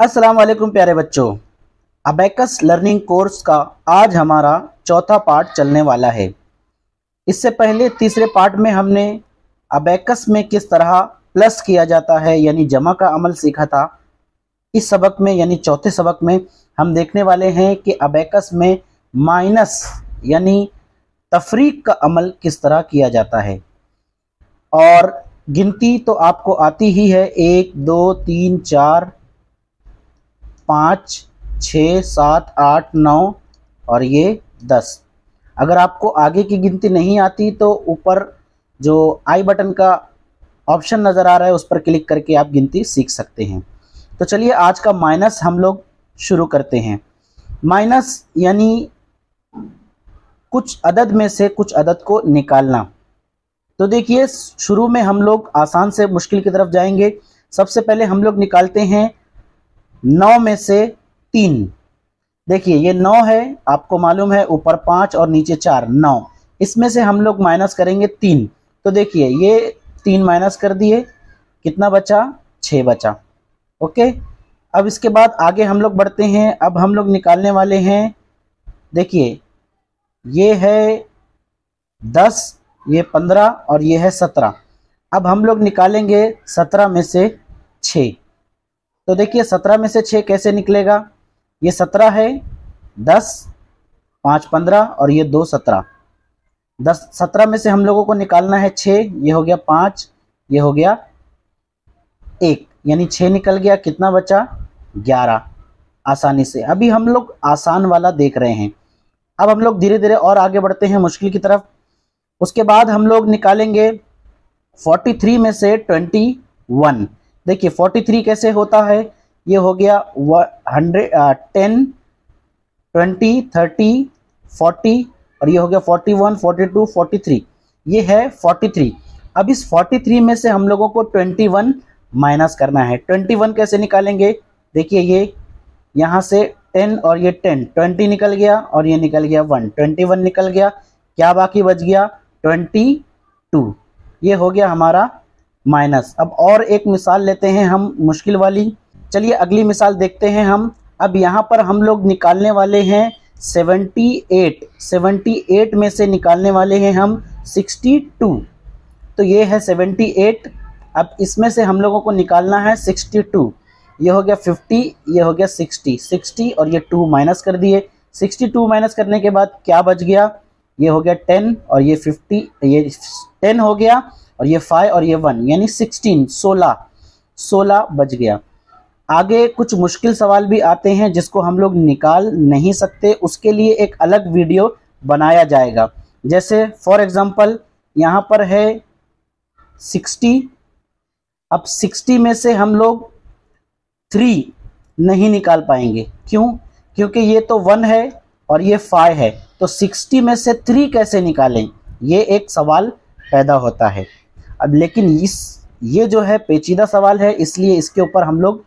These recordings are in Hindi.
अस्सलाम वालेकुम प्यारे बच्चों। अबेकस लर्निंग कोर्स का आज हमारा चौथा पार्ट चलने वाला है। इससे पहले तीसरे पार्ट में हमने अबेकस में किस तरह प्लस किया जाता है यानी जमा का अमल सीखा था। इस सबक में यानी चौथे सबक में हम देखने वाले हैं कि अबेकस में माइनस यानी तफरीक का अमल किस तरह किया जाता है। और गिनती तो आपको आती ही है, 1 2 3 4 5 6 7 8 9 और ये 10। अगर आपको आगे की गिनती नहीं आती तो ऊपर जो आई बटन का ऑप्शन नज़र आ रहा है उस पर क्लिक करके आप गिनती सीख सकते हैं। तो चलिए आज का माइनस हम लोग शुरू करते हैं। माइनस यानी कुछ अदद में से कुछ अदद को निकालना। तो देखिए, शुरू में हम लोग आसान से मुश्किल की तरफ जाएंगे। सबसे पहले हम लोग निकालते हैं 9 में से 3। देखिए ये 9 है, आपको मालूम है ऊपर 5 और नीचे 4, 9। इसमें से हम लोग माइनस करेंगे 3। तो देखिए ये 3 माइनस कर दिए, कितना बचा? 6 बचा। ओके, अब इसके बाद आगे हम लोग बढ़ते हैं। अब हम लोग निकालने वाले हैं, देखिए ये है 10, ये 15 और ये है 17। अब हम लोग निकालेंगे 17 में से 6। तो देखिए 17 में से 6 कैसे निकलेगा? ये 17 है, 10 5 15 और ये 2 17। 17 में से हम लोगों को निकालना है 6। ये हो गया 5, ये हो गया 1, यानी 6 निकल गया। कितना बचा? 11। आसानी से अभी हम लोग आसान वाला देख रहे हैं। अब हम लोग धीरे धीरे और आगे बढ़ते हैं मुश्किल की तरफ। उसके बाद हम लोग निकालेंगे 43 में से 21। देखिए 43 कैसे होता है? ये हो गया 10 20 30 40 और ये हो गया 41 42 43। ये है 43। अब इस 43 में से हम लोगों को 21 माइनस करना है। 21 कैसे निकालेंगे? देखिए ये यहाँ से 10 और ये 10, 20 निकल गया और ये निकल गया 1, 21 निकल गया। क्या बाकी बच गया? 22। ये हो गया हमारा माइनस। अब और एक मिसाल लेते हैं हम मुश्किल वाली। चलिए अगली मिसाल देखते हैं हम। अब यहाँ पर हम लोग निकालने वाले हैं 78। 78 में से निकालने वाले हैं हम 62। तो ये है 78। अब इसमें से हम लोगों को निकालना है 62। ये हो गया 50, ये हो गया 60। 60 और ये 2 माइनस कर दिए। 62 माइनस करने के बाद क्या बच गया? ये हो गया 10 और ये 50, ये 10 हो गया और ये 5 और ये 1, यानी 16 16 बच गया। आगे कुछ मुश्किल सवाल भी आते हैं जिसको हम लोग निकाल नहीं सकते, उसके लिए एक अलग वीडियो बनाया जाएगा। जैसे फॉर एग्जांपल यहाँ पर है 60। अब 60 में से हम लोग 3 नहीं निकाल पाएंगे। क्यों? क्योंकि ये तो 1 है और ये 5 है। तो 60 में से 3 कैसे निकालें? ये एक सवाल पैदा होता है। अब लेकिन ये जो है पेचीदा सवाल है, इसलिए इसके ऊपर हम लोग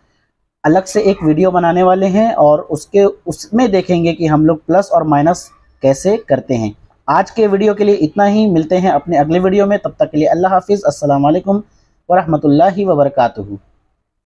अलग से एक वीडियो बनाने वाले हैं और उसमें देखेंगे कि हम लोग प्लस और माइनस कैसे करते हैं। आज के वीडियो के लिए इतना ही। मिलते हैं अपने अगले वीडियो में, तब तक के लिए अल्लाह हाफिज़। अस्सलाम वालेकुम व रहमतुल्लाहि व बरकातुहू।